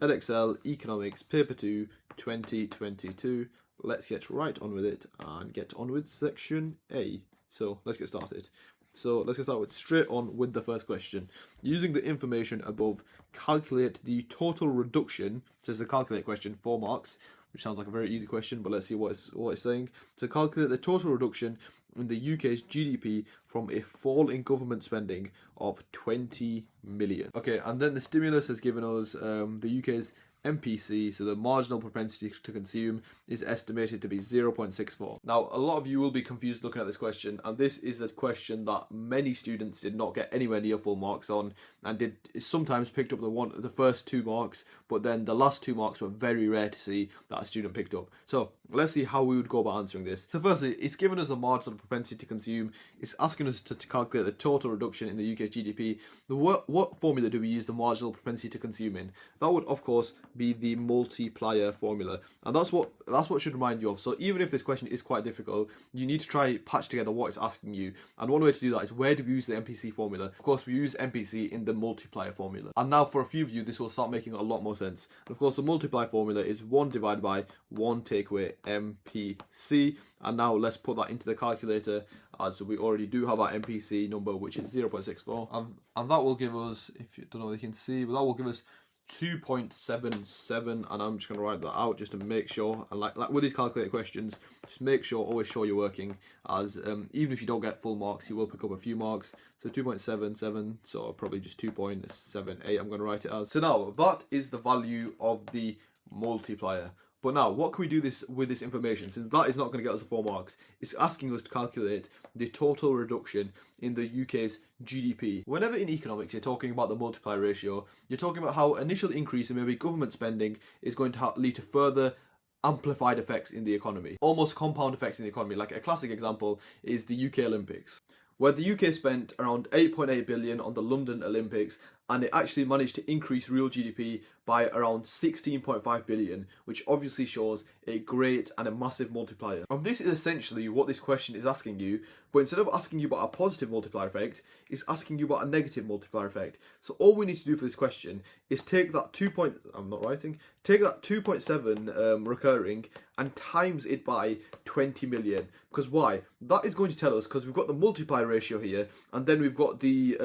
Edexcel Economics Paper 2 2022. Let's get right on with it and get on with section A. So let's get started. Straight on with the first question. Using the information above, calculate the total reduction. So it's a calculate question, 4 marks, which sounds like a very easy question, but let's see what it's saying. To calculate the total reduction in the UK's GDP from a fall in government spending of 20 million. Okay, and then the stimulus has given us the UK's MPC, so the marginal propensity to consume, is estimated to be 0.64. Now, a lot of you will be confused looking at this question, and this is a question that many students did not get anywhere near full marks on, and sometimes picked up the first 2 marks, but then the last 2 marks were very rare to see that a student picked up. So let's see how we would go about answering this. So firstly, it's given us the marginal propensity to consume. It's asking us to calculate the total reduction in the UK's GDP. What formula do we use the marginal propensity to consume in? That would, of course, be the multiplier formula, and that's what should remind you of. So even if this question is quite difficult, you need to try patch together what it's asking you, and one way to do that is, where do we use the MPC formula? Of course, we use MPC in the multiplier formula, and now for a few of you this will start making a lot more sense. And of course, the multiplier formula is 1 divided by 1 take away MPC, and now let's put that into the calculator, as we already do have our MPC number, which is 0.64, and that will give us, if you don't know what you can see, but that will give us 2.77, and I'm just going to write that out just to make sure. And like with these calculated questions, just make sure, always show you're working, as even if you don't get full marks, you will pick up a few marks. So 2.77, so probably just 2.78 I'm going to write it as. So now that is the value of the multiplier. But now, what can we do with this information? Since that is not going to get us the 4 marks, it's asking us to calculate the total reduction in the UK's GDP. Whenever in economics you're talking about the multiplier ratio, you're talking about how initial increase in maybe government spending is going to lead to further amplified effects in the economy, almost compound effects in the economy. Like a classic example is the UK Olympics, where the UK spent around 8.8 billion on the London Olympics, and it actually managed to increase real GDP by around 16.5 billion, which obviously shows a great and a massive multiplier. And this is essentially what this question is asking you, but instead of asking you about a positive multiplier effect, it's asking you about a negative multiplier effect. So all we need to do for this question is take that 2.7 recurring and times it by 20 million. Because why? That is going to tell us, because we've got the multiplier ratio here, and then we've got the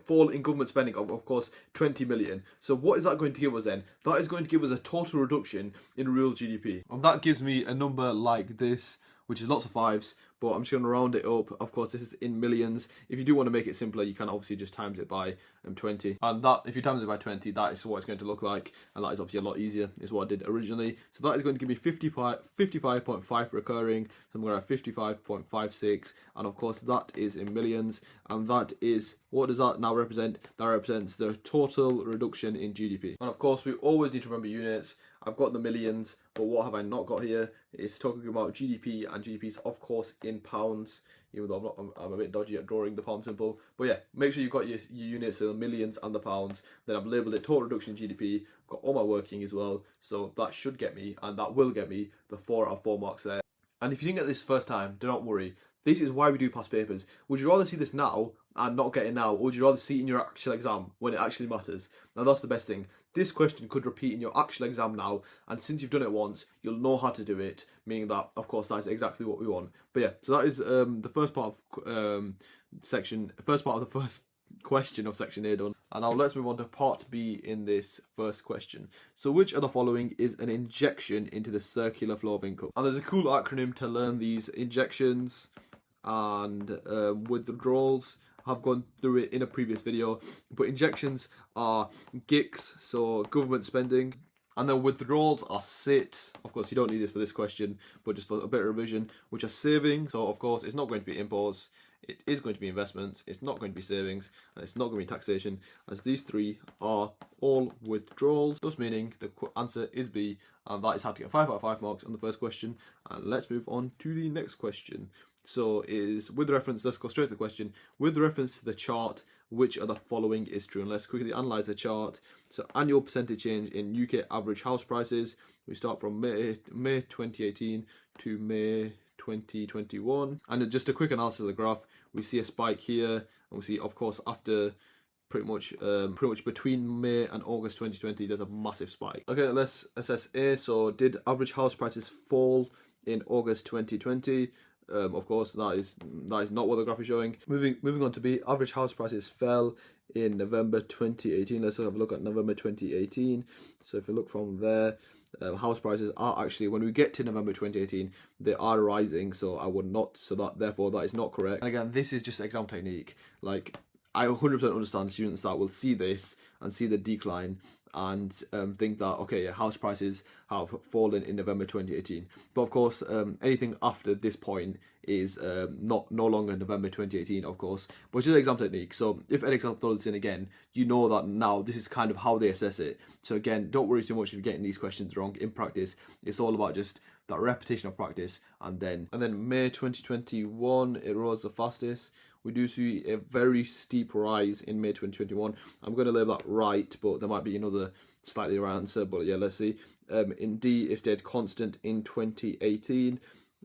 fall in government spending of course 20 million. So what is that going to give us then? That is going to give us a total reduction in real GDP. And that gives me a number like this, which is lots of 5s, but I'm just going to round it up. Of course, this is in millions. If you do want to make it simpler, you can obviously just times it by 20. And that, if you times it by 20, that is what it's going to look like. And that is obviously a lot easier, is what I did originally. So that is going to give me 55.5 recurring. So I'm going to have 55.56. And of course, that is in millions. And that is, what does that now represent? That represents the total reduction in GDP. And of course, we always need to remember units. I've got the millions, but what have I not got here? It's talking about GDP, and GDP is of course in pounds, even though I'm a bit dodgy at drawing the pound symbol. But yeah, make sure you've got your units, so the millions and the pounds. Then I've labelled it total reduction in GDP, got all my working as well, so that should get me, and that will get me, the 4 out of 4 marks there. And if you didn't get this first time, do not worry. This is why we do past papers. Would you rather see this now and not get it now, or would you rather see it in your actual exam when it actually matters? Now that's the best thing. This question could repeat in your actual exam now, and since you've done it once, you'll know how to do it, meaning that, of course, that's exactly what we want. But yeah, so that is the first part of the first question of section A done. And now let's move on to part B in this first question. So which of the following is an injection into the circular flow of income? And there's a cool acronym to learn these injections and withdrawals. I've gone through it in a previous video, but injections are GICs, so government spending, and then withdrawals are SIT. Of course, you don't need this for this question, but just for a bit of revision, which are savings. So of course, it's not going to be imports, it is going to be investments, it's not going to be savings, and it's not going to be taxation, as these 3 are all withdrawals, thus meaning the answer is B, and that is how to get 5 out of 5 marks on the first question. And let's move on to the next question. So is with reference, let's go straight to the question. With reference to the chart, which of the following is true? And let's quickly analyse the chart. So annual percentage change in UK average house prices. We start from May 2018 to May 2021. And just a quick analysis of the graph, we see a spike here, and we see, of course, after pretty much between May and August 2020, there's a massive spike. Okay, let's assess A. So did average house prices fall in August 2020? Of course, that is not what the graph is showing. Moving on to B, average house prices fell in November 2018. Let's have a look at November 2018. So if you look from there, house prices are actually, when we get to November 2018, they are rising. So I would not, so that therefore that is not correct. And again, this is just exam technique. Like, I 100% understand students that will see this and see the decline and think that, okay, house prices have fallen in November 2018. But of course, anything after this point is no longer November 2018, of course, but it's just exam technique. So if Edexcel throws this in again, you know that now this is kind of how they assess it. So again, don't worry too much if you're getting these questions wrong. In practice, it's all about just that repetition of practice. And then May 2021, it rose the fastest. We do see a very steep rise in May 2021. I'm going to label that right, but there might be another slightly right answer. But yeah, let's see. In D, it stayed constant in 2018.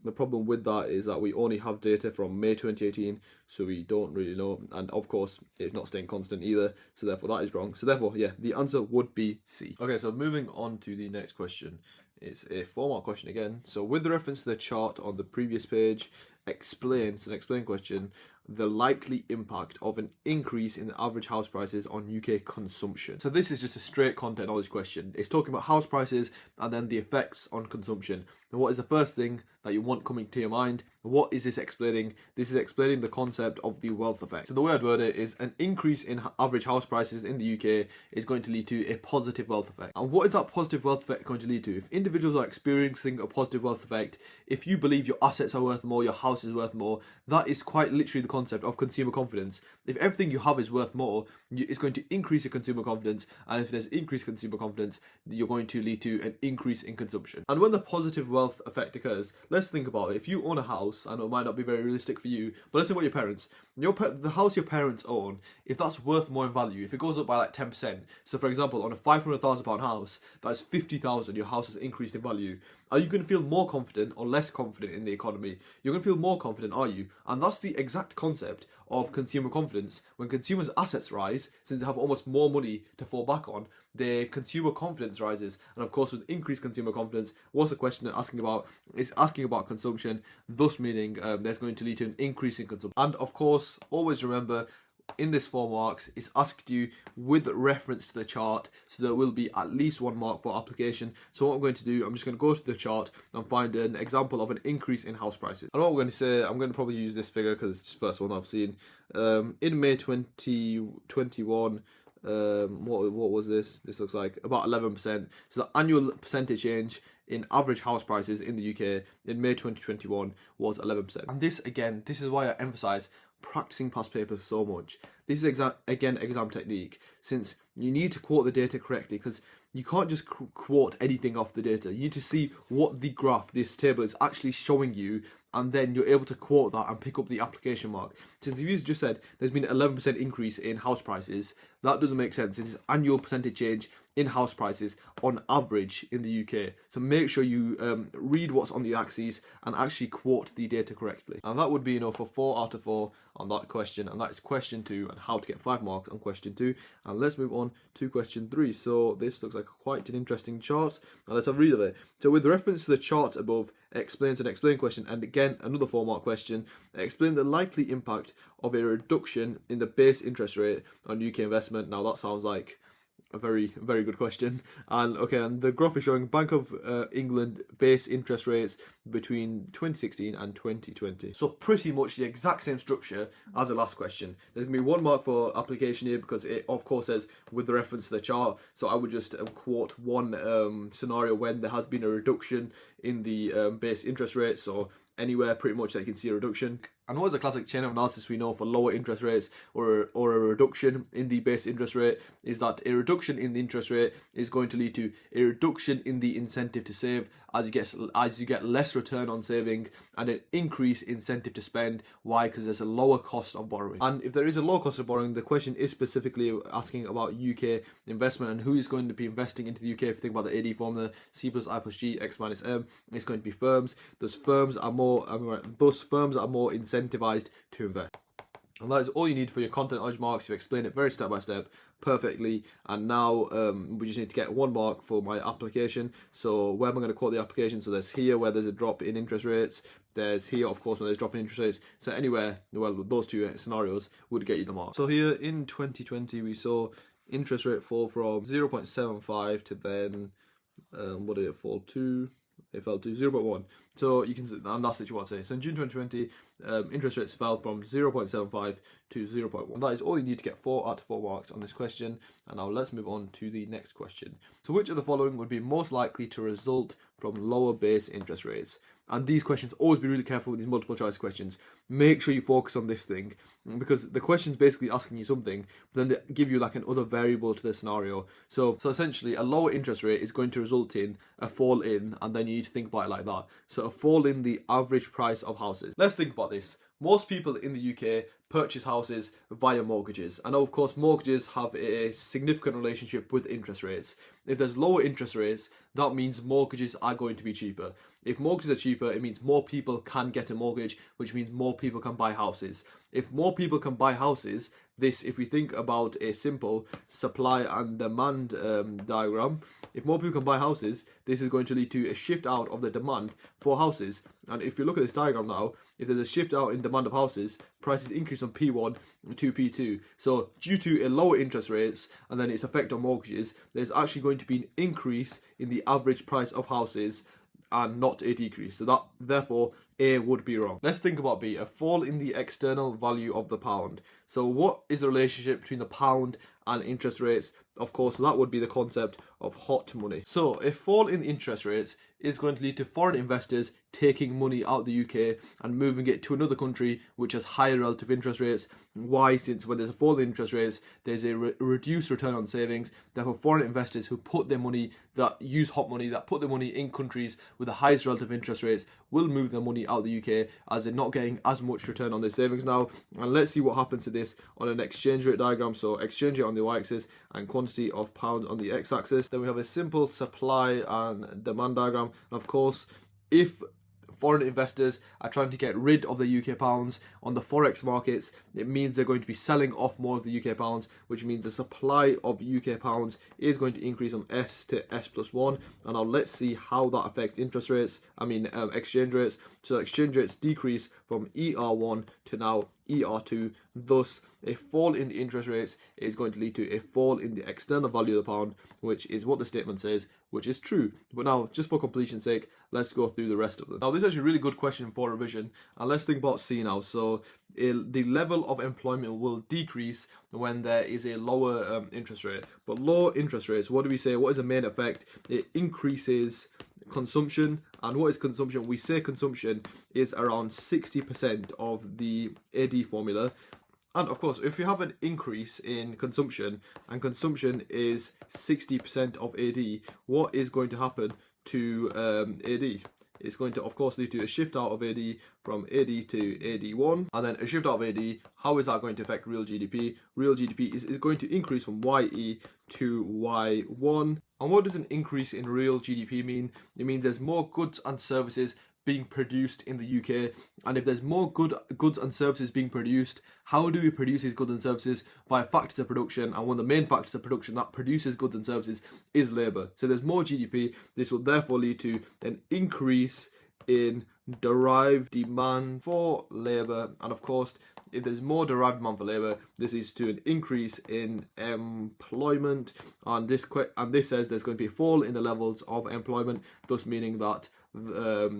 The problem with that is that we only have data from May 2018, so we don't really know. And of course, it's not staying constant either, so therefore that is wrong. So therefore, yeah, the answer would be C. Okay, so moving on to the next question. It's a 4-mark question again. So with the reference to the chart on the previous page, explain question, the likely impact of an increase in the average house prices on UK consumption. So this is just a straight content knowledge question. It's talking about house prices and then the effects on consumption. And what is the first thing that you want coming to your mind? What is this explaining? This is explaining the concept of the wealth effect. So the way I'd word it is an increase in average house prices in the UK is going to lead to a positive wealth effect. And what is that positive wealth effect going to lead to? If individuals are experiencing a positive wealth effect, if you believe your assets are worth more, your house is worth more, that is quite literally the concept of consumer confidence. If everything you have is worth more, it's going to increase your consumer confidence, and if there's increased consumer confidence, you're going to lead to an increase in consumption. And when the positive wealth effect occurs, let's think about it. If you own a house, I know it might not be very realistic for you, but let's think about your parents. The house your parents own, if that's worth more in value, if it goes up by like 10%, so for example, on a £500,000 house, that's 50,000, your house has increased in value. Are you going to feel more confident or less confident in the economy? You're going to feel more confident, are you? And that's the exact concept of consumer confidence. When consumers' assets rise, since they have almost more money to fall back on, their consumer confidence rises. And of course, with increased consumer confidence, what's the question asking about? It's asking about consumption, thus meaning there's going to lead to an increase in consumption. And of course, always remember, in this 4 marks, it's asked you with reference to the chart, so there will be at least 1 mark for application. So what I'm going to do, I'm just going to go to the chart and find an example of an increase in house prices. And what I'm going to say, I'm going to probably use this figure because it's the first one I've seen. In May 2021, what was this? This looks like about 11%. So the annual percentage change in average house prices in the UK in May 2021 was 11%. And this, again, this is why I emphasize practicing past papers so much. This is exam technique, since you need to quote the data correctly, because you can't just quote anything off the data. You need to see what the graph, this table, is actually showing you, and then you're able to quote that and pick up the application mark. Since if you just said there's been an 11% increase in house prices, that doesn't make sense. It's annual percentage change in house prices on average in the UK. So make sure you read what's on the axes and actually quote the data correctly. And that would be enough for 4 out of 4 on that question. And that is question 2 and how to get 5 marks on question 2. And let's move on to question 3. So this looks like quite an interesting chart. Now let's have a read of it. So with reference to the chart above, explains an explain question, and again another 4-mark question, explain the likely impact of a reduction in the base interest rate on UK investment. Now that sounds like a very good question. And okay, and the graph is showing Bank of England base interest rates between 2016 and 2020. So pretty much the exact same structure as the last question. There's gonna be 1 mark for application here because it of course says with the reference to the chart. So I would just quote one scenario when there has been a reduction in the base interest rate. So anywhere pretty much that you can see a reduction. And what is a classic chain of analysis we know for lower interest rates or a reduction in the base interest rate is that a reduction in the interest rate is going to lead to a reduction in the incentive to save as you get less return on saving, and an increase incentive to spend. Why? Because there's a lower cost of borrowing. And if there is a low cost of borrowing, the question is specifically asking about UK investment and who is going to be investing into the UK. If you think about the AD formula, C plus I plus G, X minus M, it's going to be firms. Those firms are more incentivized to invest. And that is all you need for your content knowledge marks. You've explained it very step by step perfectly. And now we just need to get 1 mark for my application. So where am I going to quote the application? So there's here where there's a drop in interest rates. There's here, of course, when there's drop in interest rates. So anywhere, well, those 2 scenarios would get you the mark. So here in 2020, we saw interest rate fall from 0.75 to then, what did it fall to? It fell to 0.1. So you can, and that's what you want to say. So in June 2020, interest rates fell from 0.75 to 0.1. That is all you need to get 4 out of 4 marks on this question. And now let's move on to the next question. So which of the following would be most likely to result from lower base interest rates? And these questions, always be really careful with these multiple choice questions. Make sure you focus on this thing, because the question's basically asking you something, but then they give you like an other variable to the scenario. So essentially, a lower interest rate is going to result in a fall in, and then you need to think about it like that. So a fall in the average price of houses. Let's think about this. Most people in the UK purchase houses via mortgages. I know, of course, mortgages have a significant relationship with interest rates. If there's lower interest rates, that means mortgages are going to be cheaper. If mortgages are cheaper, it means more people can get a mortgage, which means more people can buy houses. If more people can buy houses, this, if we think about a simple supply and demand diagram, if more people can buy houses, this is going to lead to a shift out of the demand for houses. And if you look at this diagram now, if there's a shift out in demand of houses, prices increase from P1 to P2. So due to a lower interest rates and then its effect on mortgages, there's actually going to be an increase in the average price of houses and not a decrease. So that, therefore, A would be wrong. Let's think about B, a fall in the external value of the pound. So what is the relationship between the pound and interest rates? Of course, that would be the concept of hot money. So a fall in interest rates is going to lead to foreign investors taking money out of the UK and moving it to another country which has higher relative interest rates. Why? Since when there's a fall in interest rates, there's a reduced return on savings. Therefore, foreign investors who put their money, that use hot money, that put their money in countries with the highest relative interest rates, will move their money out of the UK as they're not getting as much return on their savings now. And let's see what happens to this on an exchange rate diagram. So exchange rate on the y-axis and quantity of pounds on the x-axis. Then we have a simple supply and demand diagram. And of course, if foreign investors are trying to get rid of the UK pounds on the forex markets, it means they're going to be selling off more of the UK pounds, which means the supply of UK pounds is going to increase from S to S plus 1. And now let's see how that affects interest rates, exchange rates. So exchange rates decrease from ER1 to now ER2. Thus, a fall in the interest rates is going to lead to a fall in the external value of the pound, which is what the statement says, which is true. But now, just for completion's sake, let's go through the rest of them. Now, this is actually a really good question for revision, and let's think about C now. So, the level of employment will decrease when there is a lower interest rate. But lower interest rates, what do we say? What is the main effect? It increases consumption. And what is consumption? We say consumption is around 60% of the AD formula. And of course, if you have an increase in consumption and consumption is 60% of AD, what is going to happen to AD? It's going to, of course, lead to a shift out of AD from AD to AD1, and then a shift out of AD. How is that going to affect real GDP? Real GDP is going to increase from YE to Y1. And what does an increase in real GDP mean? It means there's more goods and services being produced in the UK, and if there's more goods and services being produced, how do we produce these goods and services? Via factors of production, and one of the main factors of production that produces goods and services is labour. So there's more GDP. This will therefore lead to an increase in derived demand for labour, and of course, if there's more derived demand for labour, this leads to an increase in employment, and this says there's going to be a fall in the levels of employment, thus meaning that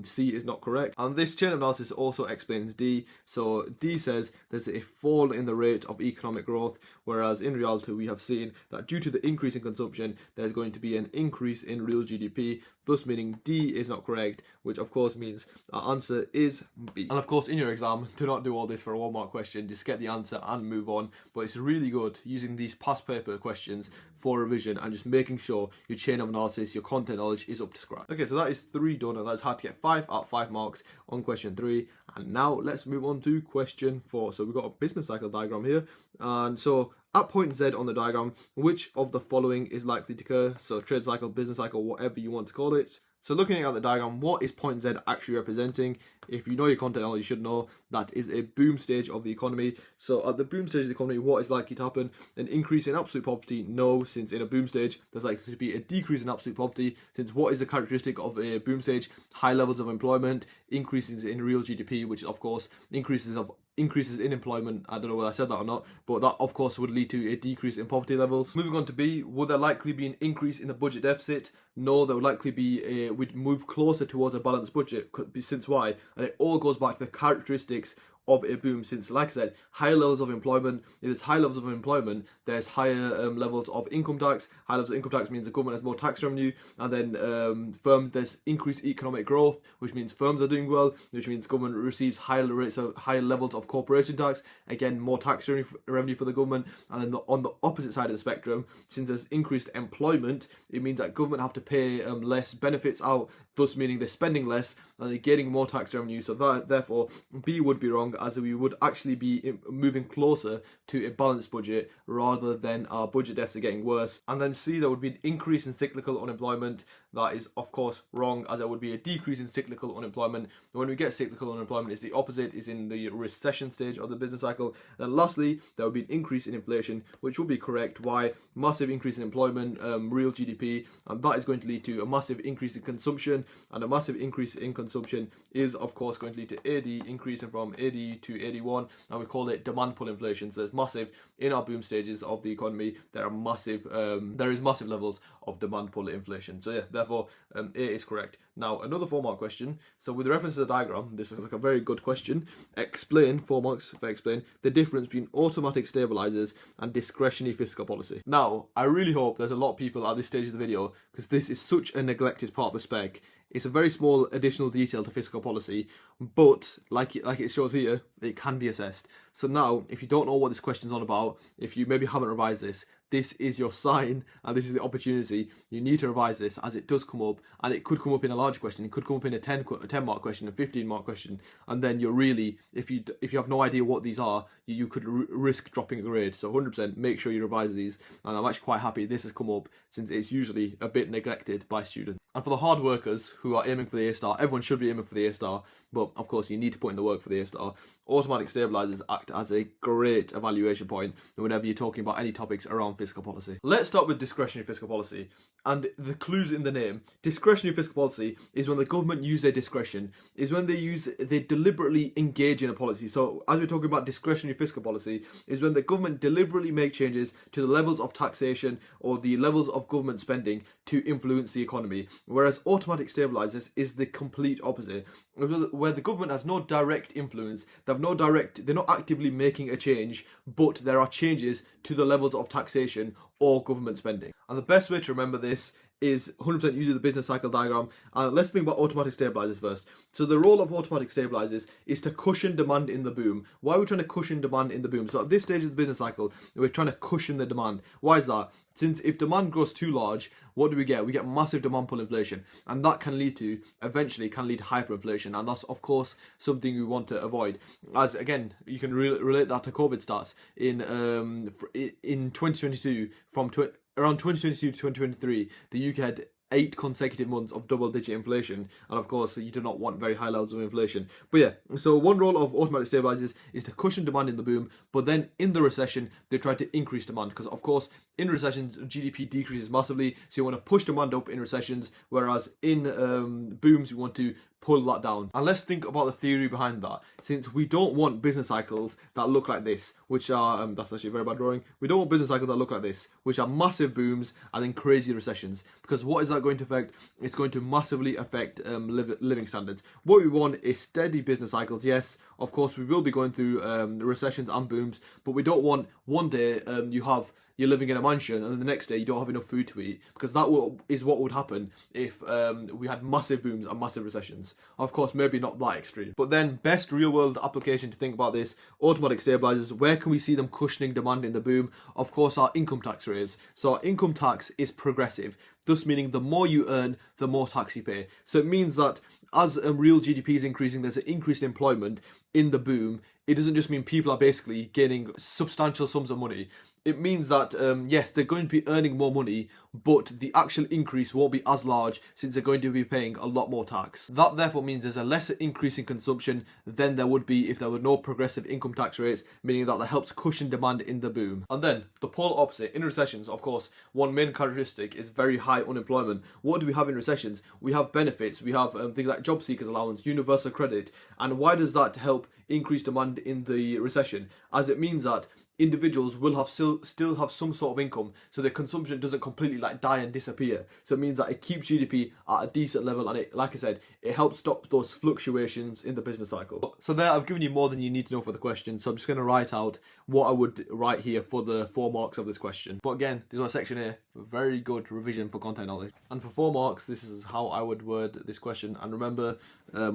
C is not correct. And this chain of analysis also explains D. So D says there's a fall in the rate of economic growth, whereas in reality we have seen that due to the increase in consumption, there's going to be an increase in real GDP, thus meaning D is not correct, which of course means our answer is B. And of course, in your exam, do not do all this for a 1 mark question, just get the answer and move on. But it's really good using these past paper questions for revision and just making sure your chain of analysis, your content knowledge is up to scratch. Okay, so that is 3 done, and that's hard to get 5 out of 5 marks on question 3. And now let's move on to question 4. So we've got a business cycle diagram here, and so at point Z on the diagram, which of the following is likely to occur? So trade cycle, business cycle, whatever you want to call it. So looking at the diagram, what is point Z actually representing? If you know your content knowledge, you should know that is a boom stage of the economy. So at the boom stage of the economy, what is likely to happen? An increase in absolute poverty? No, since in a boom stage, there's likely to be a decrease in absolute poverty, since what is the characteristic of a boom stage? High levels of employment, increases in real GDP, which of course increases in employment. I don't know whether I said that or not, but that of course would lead to a decrease in poverty levels. Moving on to B, would there likely be an increase in the budget deficit? No, there would likely be we'd move closer towards a balanced budget. Since why? And it all goes back to the characteristics of a boom, since like I said, higher levels of employment. If there's high levels of employment, there's higher levels of income tax. High levels of income tax means the government has more tax revenue, and then firms, there's increased economic growth, which means firms are doing well, which means government receives higher levels of corporation tax, again more tax revenue for the government. And then on the opposite side of the spectrum, since there's increased employment, it means that government have to pay less benefits out, thus meaning they're spending less and they're getting more tax revenue. So that, therefore, B would be wrong, as we would actually be moving closer to a balanced budget rather than our budget deficit getting worse. And then C, there would be an increase in cyclical unemployment. That is, of course, wrong, as there would be a decrease in cyclical unemployment. When we get cyclical unemployment, it's the opposite, is in the recession stage of the business cycle. And lastly, there would be an increase in inflation, which will be correct. Why? Massive increase in employment, real GDP, and that is going to lead to a massive increase in consumption, and a massive increase in consumption is, of course, going to lead to AD increasing from AD to AD1, and we call it demand pull inflation. So there's massive, in our boom stages of the economy, there is massive levels of demand pull inflation. So yeah, therefore A is correct. Now another 4-mark question. So with reference to the diagram, this is like a very good question. Explain, 4 marks for explain, the difference between automatic stabilizers and discretionary fiscal policy. Now I really hope there's a lot of people at this stage of the video, because this is such a neglected part of the spec. It's a very small additional detail to fiscal policy, but like it shows here, it can be assessed. So now, if you don't know what this question's on about, if you maybe haven't revised this is your sign, and this is the opportunity. You need to revise this, as it does come up, and it could come up in a large question. It could come up in a 10-mark question, a 15-mark question, and then you're really, if you have no idea what these are, you could risk dropping a grade. So 100% make sure you revise these, and I'm actually quite happy this has come up, since it's usually a bit neglected by students. And for the hard workers who are aiming for the A-star, everyone should be aiming for the A-star, but of course you need to put in the work for the A-star. Automatic stabilizers act as a great evaluation point whenever you're talking about any topics around fiscal policy. Let's start with discretionary fiscal policy, and the clues in the name. Discretionary fiscal policy is when the government use their discretion, is when they deliberately engage in a policy. So as we're talking about discretionary fiscal policy, is when the government deliberately make changes to the levels of taxation or the levels of government spending to influence the economy. Whereas automatic stabilizers is the complete opposite, where the government has no direct influence, they're not actively making a change, but there are changes to the levels of taxation or government spending. And the best way to remember this is 100% using the business cycle diagram. Let's think about automatic stabilizers first. So the role of automatic stabilizers is to cushion demand in the boom. Why are we trying to cushion demand in the boom? So at this stage of the business cycle, we're trying to cushion the demand. Why is that? Since if demand grows too large, what do we get? We get massive demand pull inflation, and that can lead to, eventually can lead to hyperinflation, and that's of course something we want to avoid. As again, you can relate that to COVID stats in 2022, around 2022 to 2023, the UK had 8 consecutive months of double-digit inflation, and of course you do not want very high levels of inflation. But yeah, so one role of automatic stabilizers is to cushion demand in the boom, but then in the recession they try to increase demand, because of course in recessions GDP decreases massively, so you want to push demand up in recessions, whereas in booms you want to pull that down. And let's think about the theory behind that. Since we don't want business cycles that look like this, which are, that's actually a very bad drawing. We don't want business cycles that look like this, which are massive booms and then crazy recessions. Because what is that going to affect? It's going to massively affect living standards. What we want is steady business cycles. Yes, of course we will be going through recessions and booms, but we don't want one day you're living in a mansion and then the next day you don't have enough food to eat, because that is what would happen if we had massive booms and massive recessions. Of course, maybe not that extreme. But then, best real world application to think about this, automatic stabilizers, where can we see them cushioning demand in the boom? Of course, our income tax rates. So our income tax is progressive, thus meaning the more you earn, the more tax you pay. So it means that as real GDP is increasing, there's an increased employment in the boom. It doesn't just mean people are basically gaining substantial sums of money. it means that, yes, they're going to be earning more money, but the actual increase won't be as large since they're going to be paying a lot more tax. That therefore means there's a lesser increase in consumption than there would be if there were no progressive income tax rates, meaning that helps cushion demand in the boom. And then the polar opposite, in recessions, of course, one main characteristic is very high unemployment. What do we have in recessions? We have benefits, we have things like job seekers allowance, universal credit. And why does that help increase demand in the recession? As it means that individuals will have still have some sort of income, so their consumption doesn't completely like die and disappear. So it means that it keeps GDP at a decent level, and it, like I said, it helps stop those fluctuations in the business cycle. So there, I've given you more than you need to know for the question, so I'm just going to write out what I would write here for the 4 marks of this question. But again, this is my section here, very good revision for content knowledge. And for 4 marks, this is how I would word this question. And remember,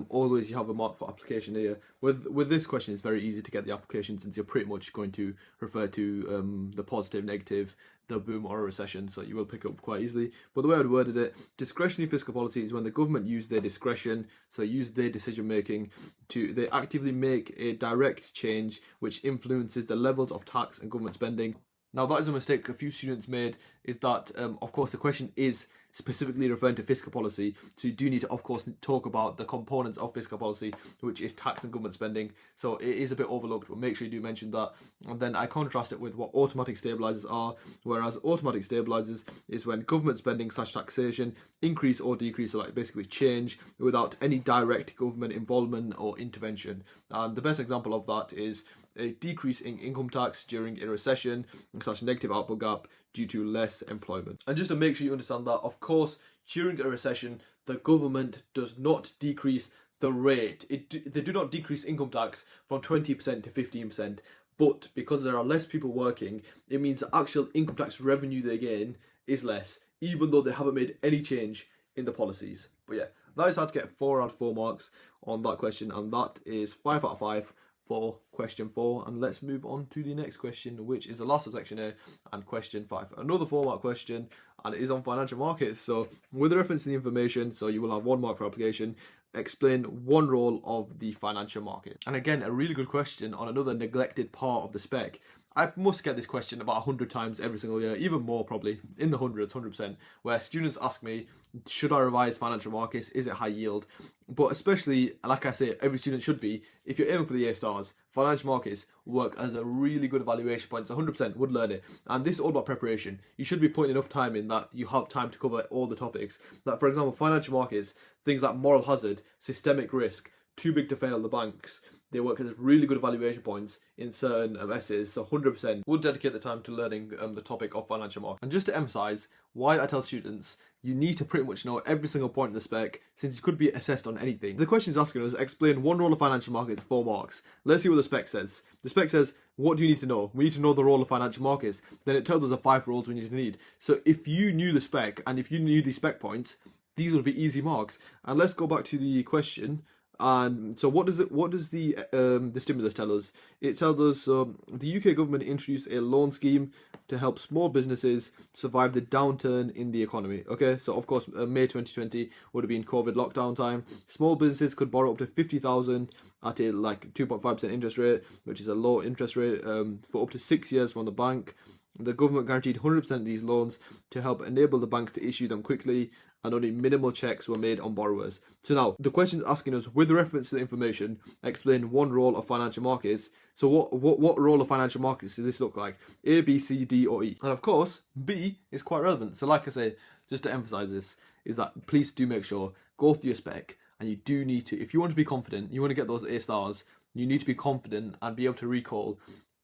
always you have a mark for application here. With this question, it's very easy to get the application since you're pretty much going to refer to the positive, negative, the boom or a recession, so you will pick up quite easily. But the way I'd worded it, discretionary fiscal policy is when the government use their discretion, so use their decision making they actively make a direct change which influences the levels of tax and government spending. Now that is a mistake a few students made, is that of course the question is specifically referring to fiscal policy, so you do need to of course talk about the components of fiscal policy, which is tax and government spending. So it is a bit overlooked, but make sure you do mention that. And then I contrast it with what automatic stabilizers are, whereas automatic stabilizers is when government spending / taxation increase or decrease, so like basically change without any direct government involvement or intervention. And the best example of that is a decrease in income tax during a recession / negative output gap due to less employment. And just to make sure you understand that, of course, during a recession, the government does not decrease the rate. They do not decrease income tax from 20% to 15%, but because there are less people working, it means the actual income tax revenue they gain is less, even though they haven't made any change in the policies. But yeah, that is how to get 4 out of 4 marks on that question, and that is 5 out of 5 for question 4. And let's move on to the next question, which is the last section here, and question 5. Another 4-mark question, and it is on financial markets. So with reference to the information, so you will have 1 mark for application. Explain one role of the financial market. And again, a really good question on another neglected part of the spec. I must get this question about 100 times every single year, even more probably, in the hundreds, 100%, where students ask me, should I revise financial markets? Is it high yield? But especially, like I say, every student should be, if you're aiming for the A stars, financial markets work as a really good evaluation point, so 100% would learn it. And this is all about preparation. You should be putting enough time in that you have time to cover all the topics. Like, for example, financial markets, things like moral hazard, systemic risk, too big to fail the banks, they work as really good evaluation points in certain essays, so 100% would dedicate the time to learning the topic of financial markets. And just to emphasise, why I tell students, you need to pretty much know every single point in the spec, since you could be assessed on anything. The question is asking us, explain one role of financial markets, 4 marks. Let's see what the spec says. The spec says, what do you need to know? We need to know the role of financial markets. Then it tells us the 5 roles we need. So if you knew the spec, and if you knew the spec points, these would be easy marks. And let's go back to the question. And so what does the stimulus tell us? It tells us the UK government introduced a loan scheme to help small businesses survive the downturn in the economy. Okay, so of course May 2020 would have been COVID lockdown time. Small businesses could borrow up to 50,000 at a like 2.5% interest rate, which is a low interest rate, for up to 6 years from the bank. The government guaranteed 100% of these loans to help enable the banks to issue them quickly, and only minimal checks were made on borrowers. So now, the question is asking us, with reference to the information, explain one role of financial markets. So what role of financial markets does this look like? A, B, C, D, or E? And of course, B is quite relevant. So like I say, just to emphasise this, is that please do make sure, go through your spec, and you do need to, if you want to be confident, you want to get those A stars, you need to be confident and be able to recall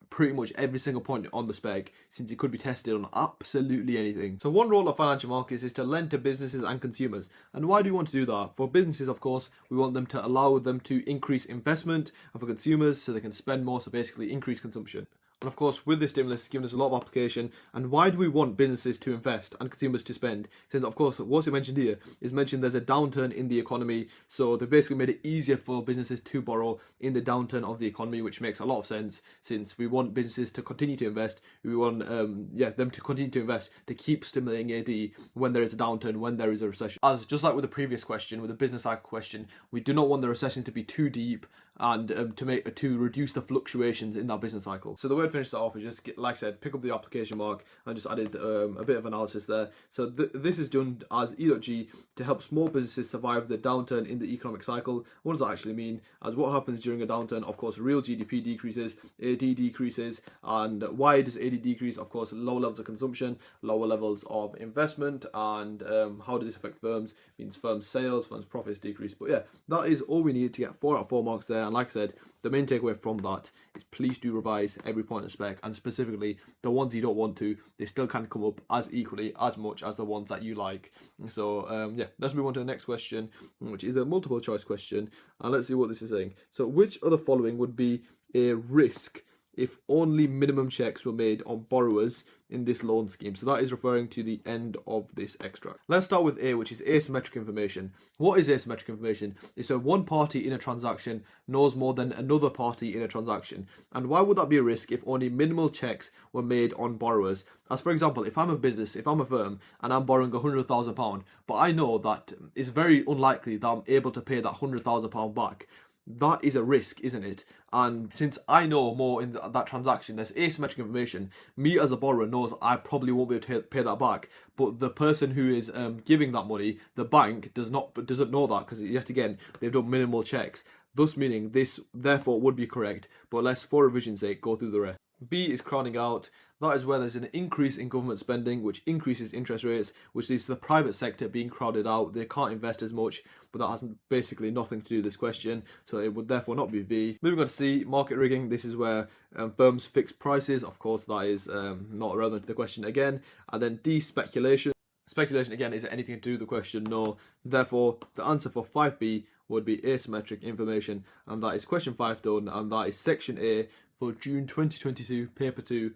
pretty much every single point on the spec, since it could be tested on absolutely anything. So one role of financial markets is to lend to businesses and consumers. And why do we want to do that? For businesses, of course, we want them to allow them to increase investment, and for consumers, so they can spend more, so basically increase consumption. And of course, with this stimulus, it's given us a lot of application. And why do we want businesses to invest and consumers to spend? Since, of course, what's it mentioned here is mentioned there's a downturn in the economy. So they basically made it easier for businesses to borrow in the downturn of the economy, which makes a lot of sense, since we want businesses to continue to invest. We want them to continue to invest to keep stimulating AD when there is a downturn, when there is a recession. As just like with the previous question, with the business cycle question, we do not want the recession to be too deep and to reduce the fluctuations in that business cycle. So the way to finish that off is just, like I said, pick up the application mark and just added a bit of analysis there. So this is done as E.G to help small businesses survive the downturn in the economic cycle. What does that actually mean? As what happens during a downturn, of course, real GDP decreases, AD decreases, and why does AD decrease? Of course, lower levels of consumption, lower levels of investment, and how does this affect firms? It means firms' sales, firms' profits decrease. But yeah, that is all we need to get 4 out of 4 marks there. And like I said, the main takeaway from that is please do revise every point of spec, and specifically the ones you don't want to, they still can come up as equally as much as the ones that you like. So yeah, let's move on to the next question, which is a multiple choice question, and let's see what this is saying. So which of the following would be a risk if only minimum checks were made on borrowers in this loan scheme? So that is referring to the end of this extract. Let's start with A, which is asymmetric information. What is asymmetric information? It's when one party in a transaction knows more than another party in a transaction. And why would that be a risk if only minimal checks were made on borrowers? As for example, if I'm a business, if I'm a firm, and I'm borrowing £100,000, but I know that it's very unlikely that I'm able to pay that £100,000 back, that is a risk, isn't it? And since I know more in that transaction, there's asymmetric information. Me as a borrower knows I probably won't be able to pay that back, but the person who is giving that money, the bank, doesn't know that, because yet again they've done minimal checks. Thus meaning this therefore would be correct. But let's, for revision's sake, go through the rest. B is crowding out. That is where there's an increase in government spending, which increases interest rates, which leads to the private sector being crowded out. They can't invest as much, but that has basically nothing to do with this question, so it would therefore not be B. Moving on to C, market rigging. This is where firms fix prices. Of course, that is not relevant to the question again. And then D, speculation. Speculation, again, is it anything to do with the question? No. Therefore, the answer for 5B would be asymmetric information, and that is question 5 done, and that is section A for June 2022, paper 2,